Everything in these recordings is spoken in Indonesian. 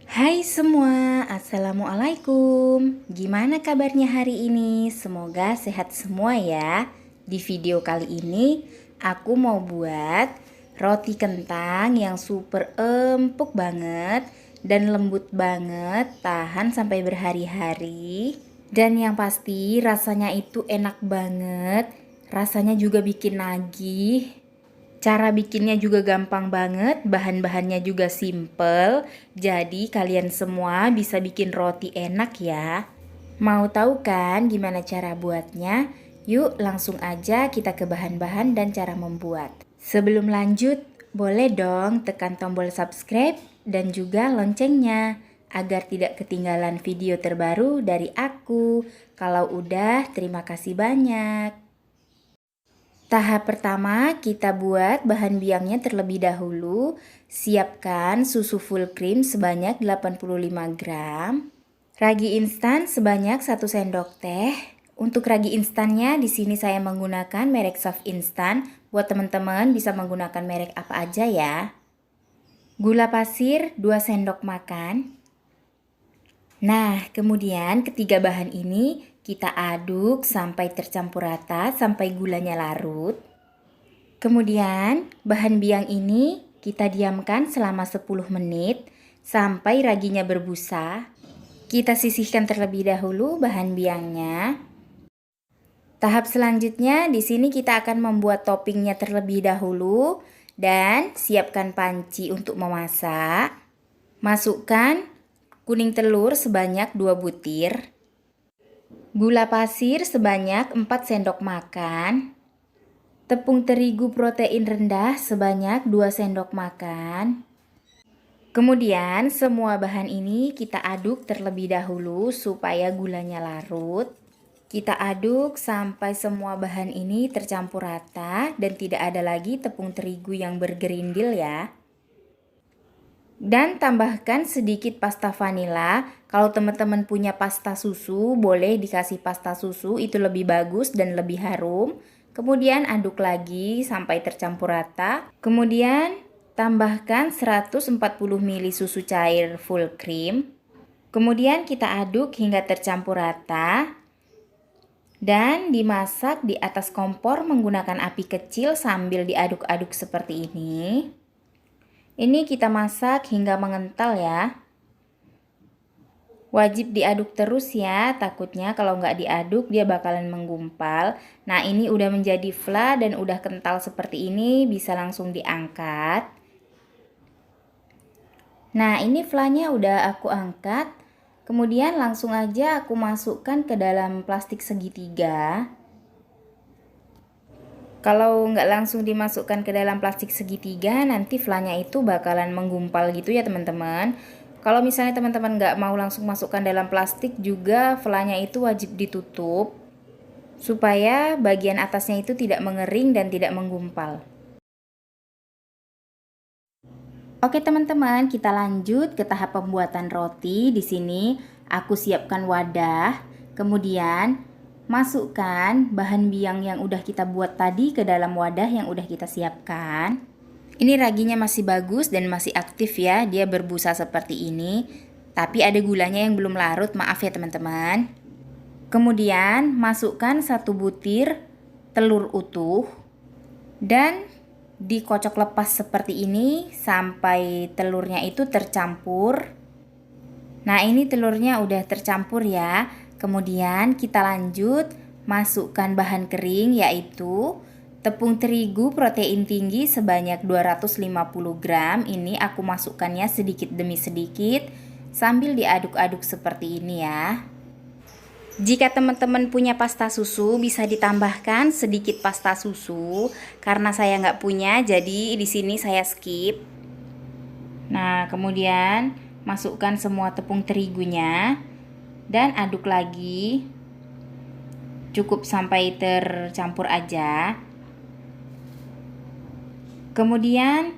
Hai semua, Assalamualaikum. Gimana kabarnya hari ini? Semoga sehat semua ya. Di video kali ini aku mau buat roti kentang yang super empuk banget dan lembut banget, tahan sampai berhari-hari. Dan yang pasti rasanya itu enak banget, rasanya juga bikin nagih. Cara bikinnya juga gampang banget, bahan-bahannya juga simple. Jadi kalian semua bisa bikin roti enak ya. Mau tahu kan gimana cara buatnya? Yuk langsung aja kita ke bahan-bahan dan cara membuat. Sebelum lanjut, boleh dong tekan tombol subscribe dan juga loncengnya agar tidak ketinggalan video terbaru dari aku. Kalau udah, terima kasih banyak. Tahap pertama, kita buat bahan biangnya terlebih dahulu. Siapkan susu full cream sebanyak 85 gram. Ragi instan sebanyak 1 sendok teh. Untuk ragi instannya di sini saya menggunakan merek Soft Instan. Buat teman-teman bisa menggunakan merek apa aja ya. Gula pasir 2 sendok makan. Nah, kemudian ketiga bahan ini kita aduk sampai tercampur rata sampai gulanya larut. Kemudian bahan biang ini kita diamkan selama 10 menit sampai raginya berbusa. Kita sisihkan terlebih dahulu bahan biangnya. Tahap selanjutnya di sini kita akan membuat toppingnya terlebih dahulu dan siapkan panci untuk memasak. Masukkan kuning telur sebanyak 2 butir. Gula pasir sebanyak 4 sendok makan. Tepung terigu protein rendah sebanyak 2 sendok makan. Kemudian semua bahan ini kita aduk terlebih dahulu supaya gulanya larut. Kita aduk sampai semua bahan ini tercampur rata dan tidak ada lagi tepung terigu yang bergerindil ya. Dan tambahkan sedikit pasta vanila. Kalau teman-teman punya pasta susu, boleh dikasih pasta susu, itu lebih bagus dan lebih harum. Kemudian aduk lagi sampai tercampur rata. Kemudian tambahkan 140 ml susu cair full cream. Kemudian kita aduk hingga tercampur rata. Dan dimasak di atas kompor menggunakan api kecil sambil diaduk-aduk seperti ini. Ini kita masak hingga mengental ya. Wajib diaduk terus ya, takutnya kalau nggak diaduk dia bakalan menggumpal. Nah ini udah menjadi fla dan udah kental seperti ini, bisa langsung diangkat. Nah ini flanya udah aku angkat. Kemudian langsung aja aku masukkan ke dalam plastik segitiga. Kalau nggak langsung dimasukkan ke dalam plastik segitiga, nanti flanya itu bakalan menggumpal gitu ya teman-teman. Kalau misalnya teman-teman nggak mau langsung masukkan dalam plastik juga, flanya itu wajib ditutup supaya bagian atasnya itu tidak mengering dan tidak menggumpal. Oke teman-teman, kita lanjut ke tahap pembuatan roti. Di sini aku siapkan wadah, kemudian masukkan bahan biang yang udah kita buat tadi ke dalam wadah yang udah kita siapkan. Ini raginya masih bagus dan masih aktif ya, dia berbusa seperti ini. Tapi ada gulanya yang belum larut, maaf ya teman-teman. Kemudian masukkan 1 butir telur utuh dan dikocok lepas seperti ini sampai telurnya itu tercampur. Nah ini telurnya udah tercampur ya. Kemudian kita lanjut masukkan bahan kering yaitu tepung terigu protein tinggi sebanyak 250 gram. Ini aku masukkannya sedikit demi sedikit sambil diaduk-aduk seperti ini ya. Jika teman-teman punya pasta susu bisa ditambahkan sedikit pasta susu. Karena saya nggak punya jadi di sini saya skip. Nah kemudian masukkan semua tepung terigunya dan aduk lagi, cukup sampai tercampur aja. Kemudian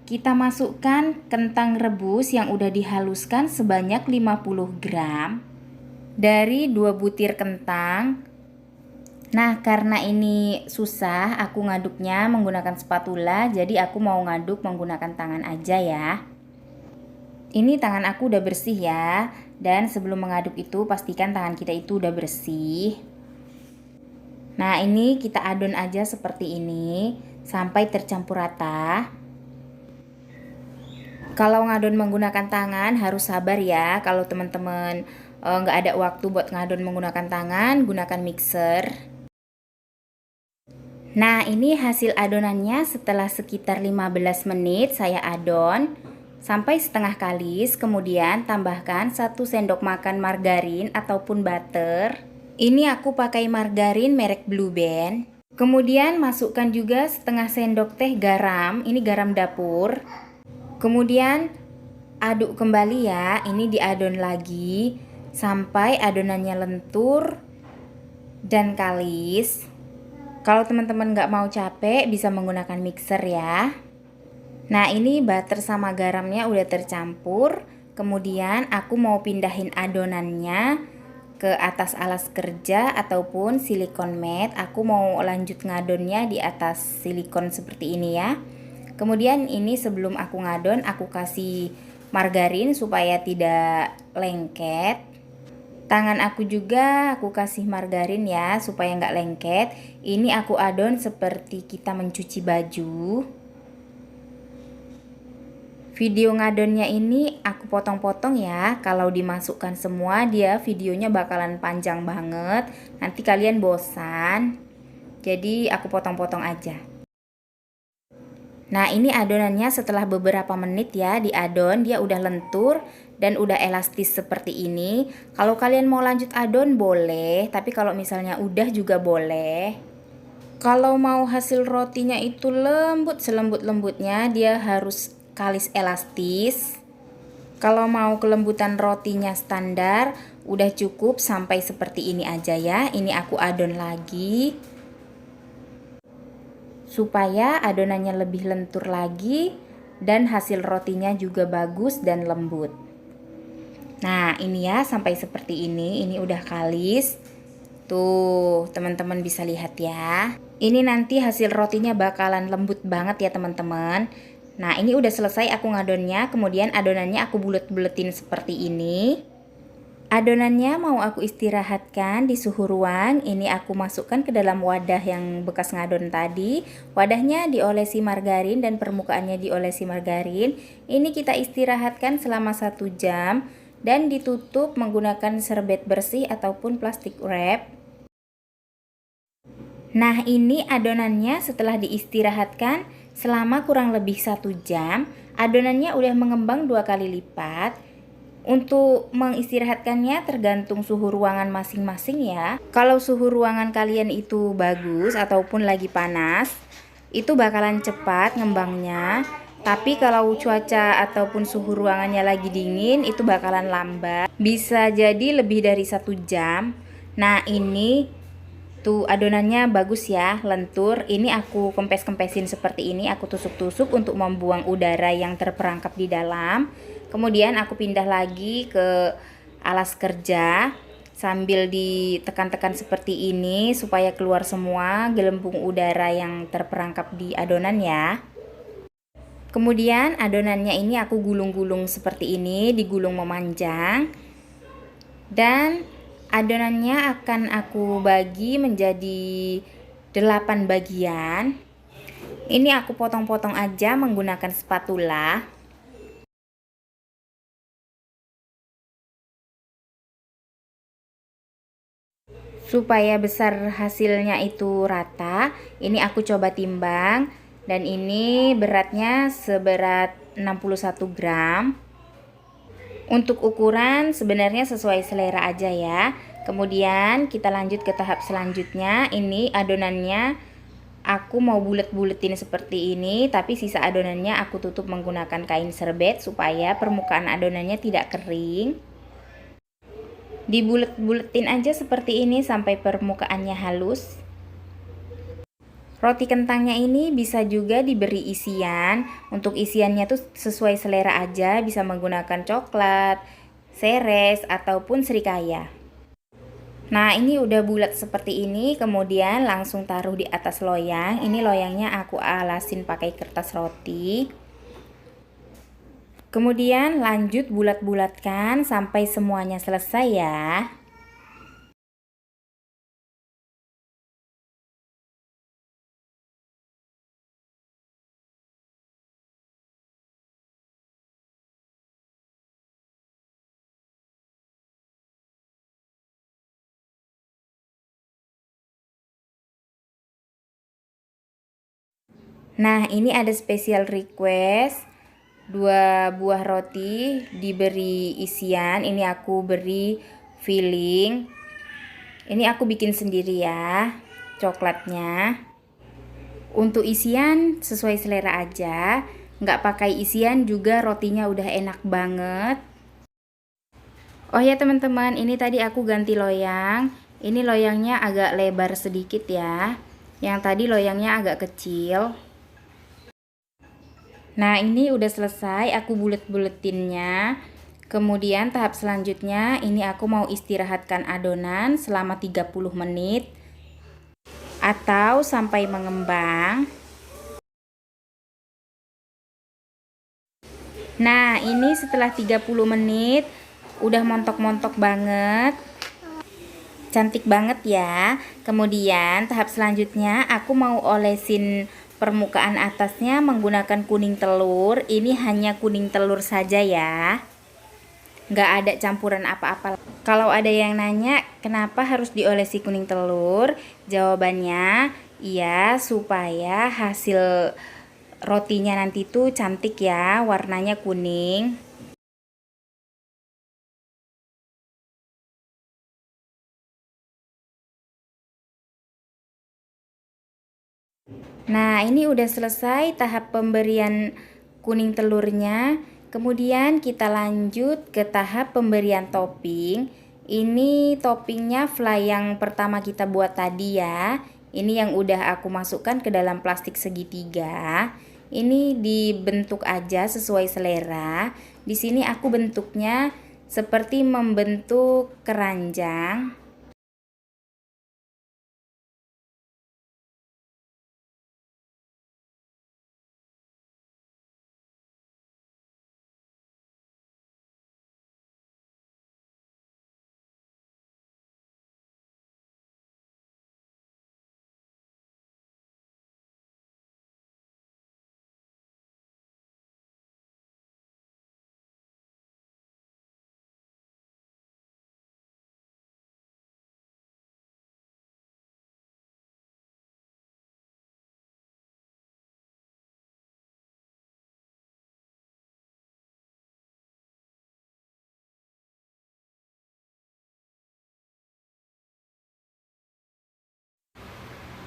kita masukkan kentang rebus yang udah dihaluskan sebanyak 50 gram dari 2 butir kentang. Nah karena ini susah aku ngaduknya menggunakan spatula, jadi aku mau ngaduk menggunakan tangan aja ya. Ini tangan aku udah bersih ya. Dan sebelum mengaduk itu pastikan tangan kita itu udah bersih. Nah, ini kita adon aja seperti ini sampai tercampur rata. Kalau ngadon menggunakan tangan harus sabar ya. Kalau teman-teman nggak ada waktu buat ngadon menggunakan tangan, gunakan mixer. Nah, ini hasil adonannya setelah sekitar 15 menit saya adon sampai setengah kalis. Kemudian tambahkan 1 sendok makan margarin ataupun butter. Ini aku pakai margarin merek Blue Band. Kemudian masukkan juga setengah sendok teh garam, ini garam dapur. Kemudian aduk kembali ya, ini diadon lagi sampai adonannya lentur dan kalis. Kalau teman-teman nggak mau capek bisa menggunakan mixer ya. Nah, ini butter sama garamnya udah tercampur. Kemudian aku mau pindahin adonannya ke atas alas kerja ataupun silikon mat. Aku mau lanjut ngadonnya di atas silikon seperti ini ya. Kemudian ini sebelum aku ngadon aku kasih margarin supaya tidak lengket. Tangan aku juga aku kasih margarin ya supaya nggak lengket. Ini aku adon seperti kita mencuci baju. Video ngadonnya ini aku potong-potong ya. Kalau dimasukkan semua dia videonya bakalan panjang banget. Nanti kalian bosan. Jadi aku potong-potong aja. Nah, ini adonannya setelah beberapa menit ya diadon, dia udah lentur dan udah elastis seperti ini. Kalau kalian mau lanjut adon boleh, tapi kalau misalnya udah juga boleh. Kalau mau hasil rotinya itu lembut selembut-lembutnya, dia harus kalis elastis. Kalau mau kelembutan rotinya standar, udah cukup sampai seperti ini aja ya. Ini aku adon lagi supaya adonannya lebih lentur lagi dan hasil rotinya juga bagus dan lembut. Nah, ini ya sampai seperti ini udah kalis. Tuh, teman-teman bisa lihat ya. Ini nanti hasil rotinya bakalan lembut banget ya teman-teman. Nah, ini udah selesai aku ngadonnya, kemudian adonannya aku bulet-buletin seperti ini. Adonannya mau aku istirahatkan di suhu ruang. Ini aku masukkan ke dalam wadah yang bekas ngadon tadi. Wadahnya diolesi margarin dan permukaannya diolesi margarin. Ini kita istirahatkan selama 1 jam dan ditutup menggunakan serbet bersih ataupun plastik wrap. Nah, ini adonannya setelah diistirahatkan selama kurang lebih 1 jam. Adonannya udah mengembang 2 kali lipat. Untuk mengistirahatkannya tergantung suhu ruangan masing-masing ya. Kalau suhu ruangan kalian itu bagus ataupun lagi panas, itu bakalan cepat ngembangnya. Tapi kalau cuaca ataupun suhu ruangannya lagi dingin, itu bakalan lambat. Bisa jadi lebih dari 1 jam. Nah, ini tuh adonannya bagus ya, lentur. Ini aku kempes-kempesin seperti ini, aku tusuk-tusuk untuk membuang udara yang terperangkap di dalam. Kemudian aku pindah lagi ke alas kerja sambil ditekan-tekan seperti ini supaya keluar semua gelembung udara yang terperangkap di adonan ya. Kemudian adonannya ini aku gulung-gulung seperti ini, digulung memanjang. Dan adonannya akan aku bagi menjadi 8 bagian. Ini aku potong-potong aja menggunakan spatula. Supaya besar hasilnya itu rata, ini aku coba timbang dan ini beratnya seberat 61 gram. Untuk ukuran sebenarnya sesuai selera aja ya. Kemudian kita lanjut ke tahap selanjutnya. Ini adonannya aku mau bulet-buletin seperti ini, tapi sisa adonannya aku tutup menggunakan kain serbet supaya permukaan adonannya tidak kering. Dibulet-buletin aja seperti ini sampai permukaannya halus. Roti kentangnya ini bisa juga diberi isian. Untuk isiannya tuh sesuai selera aja, bisa menggunakan coklat, seres, ataupun serikaya. Nah, ini udah bulat seperti ini, kemudian langsung taruh di atas loyang. Ini loyangnya aku alasin pakai kertas roti. Kemudian lanjut bulat-bulatkan sampai semuanya selesai ya. Nah, ini ada special request. 2 buah roti diberi isian. Ini aku beri filling. Ini aku bikin sendiri ya, coklatnya. Untuk isian sesuai selera aja. Nggak pakai isian juga rotinya udah enak banget. Oh ya teman-teman, ini tadi aku ganti loyang. Ini loyangnya agak lebar sedikit ya. Yang tadi loyangnya agak kecil. Nah, ini udah selesai aku bulet-buletinnya. Kemudian tahap selanjutnya ini aku mau istirahatkan adonan selama 30 menit atau sampai mengembang. Nah, ini setelah 30 menit udah montok-montok banget. Cantik banget ya. Kemudian tahap selanjutnya aku mau olesin permukaan atasnya menggunakan kuning telur. Ini hanya kuning telur saja ya, nggak ada campuran apa-apa. Kalau ada yang nanya kenapa harus diolesi kuning telur, jawabannya iya, supaya hasil rotinya nanti tuh cantik ya, warnanya kuning. Nah, ini udah selesai tahap pemberian kuning telurnya. Kemudian kita lanjut ke tahap pemberian topping. Ini toppingnya fly yang pertama kita buat tadi ya. Ini yang udah aku masukkan ke dalam plastik segitiga. Ini dibentuk aja sesuai selera. Di sini aku bentuknya seperti membentuk keranjang.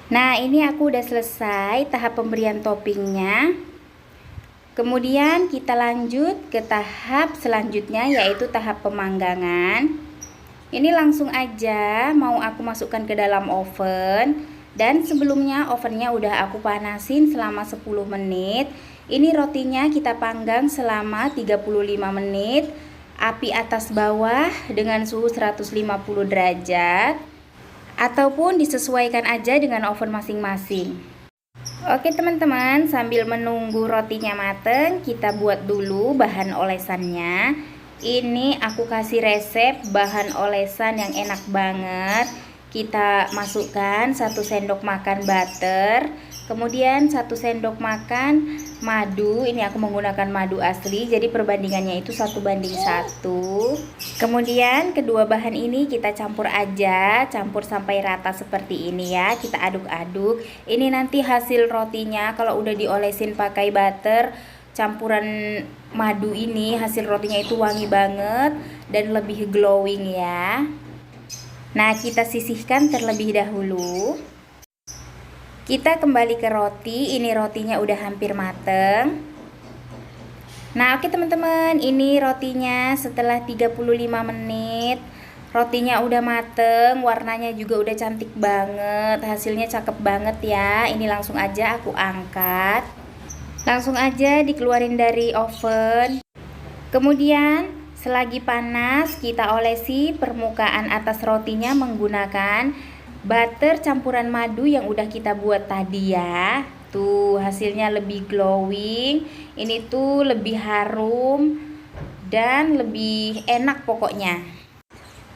Nah, ini aku udah selesai tahap pemberian toppingnya. Kemudian kita lanjut ke tahap selanjutnya, yaitu tahap pemanggangan. Ini langsung aja mau aku masukkan ke dalam oven. Dan sebelumnya ovennya udah aku panasin selama 10 menit. Ini rotinya kita panggang selama 35 menit. Api atas bawah dengan suhu 150 derajat. Ataupun disesuaikan aja dengan oven masing-masing. Oke teman-teman, sambil menunggu rotinya mateng, kita buat dulu bahan olesannya. Ini aku kasih resep bahan olesan yang enak banget. Kita masukkan 1 sendok makan butter, kemudian 1 sendok makan madu. Ini aku menggunakan madu asli, jadi perbandingannya itu 1:1. Kemudian kedua bahan ini kita campur aja, campur sampai rata seperti ini ya. Kita aduk-aduk. Ini nanti hasil rotinya kalau udah diolesin pakai butter campuran madu ini, hasil rotinya itu wangi banget dan lebih glowing ya. Nah, kita sisihkan terlebih dahulu. Kita kembali ke roti. Ini rotinya udah hampir mateng. Nah, oke teman-teman, ini rotinya setelah 35 menit. Rotinya udah mateng, warnanya juga udah cantik banget. Hasilnya cakep banget ya. Ini langsung aja aku angkat. Langsung aja dikeluarin dari oven. Kemudian selagi panas, kita olesi permukaan atas rotinya menggunakan butter campuran madu yang udah kita buat tadi ya. Tuh, hasilnya lebih glowing. Ini tuh lebih harum dan lebih enak pokoknya.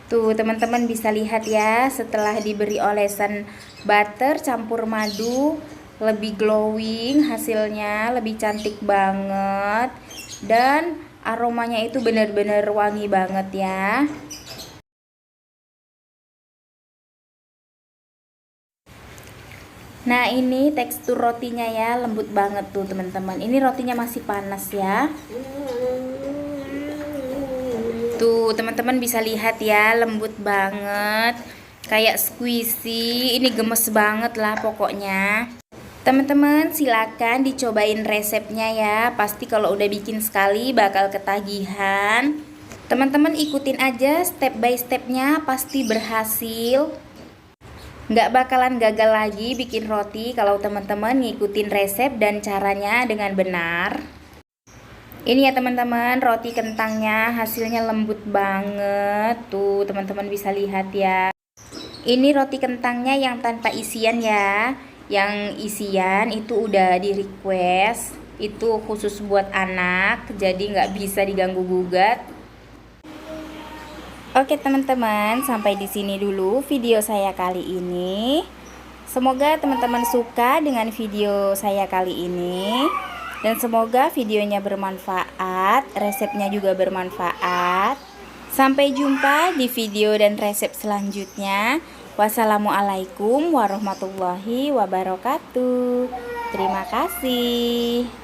Tuh, teman-teman bisa lihat ya, setelah diberi olesan butter campur madu, lebih glowing hasilnya, lebih cantik banget. Dan aromanya itu benar-benar wangi banget ya. Nah, ini tekstur rotinya ya, lembut banget tuh teman-teman. Ini rotinya masih panas ya. Tuh, teman-teman bisa lihat ya, lembut banget. Kayak squishy. Ini gemes banget lah pokoknya. Teman-teman silakan dicobain resepnya ya. Pasti kalau udah bikin sekali bakal ketagihan. Teman-teman ikutin aja step by stepnya, pasti berhasil. Nggak bakalan gagal lagi bikin roti kalau teman-teman ngikutin resep dan caranya dengan benar. Ini ya teman-teman, roti kentangnya hasilnya lembut banget. Tuh teman-teman bisa lihat ya. Ini roti kentangnya yang tanpa isian ya. Yang isian itu udah di request. Itu khusus buat anak, jadi nggak bisa diganggu gugat. Oke teman-teman, sampai di sini dulu video saya kali ini. Semoga teman-teman suka dengan video saya kali ini. Dan semoga videonya bermanfaat, resepnya juga bermanfaat. Sampai jumpa di video dan resep selanjutnya. Wassalamualaikum warahmatullahi wabarakatuh. Terima kasih.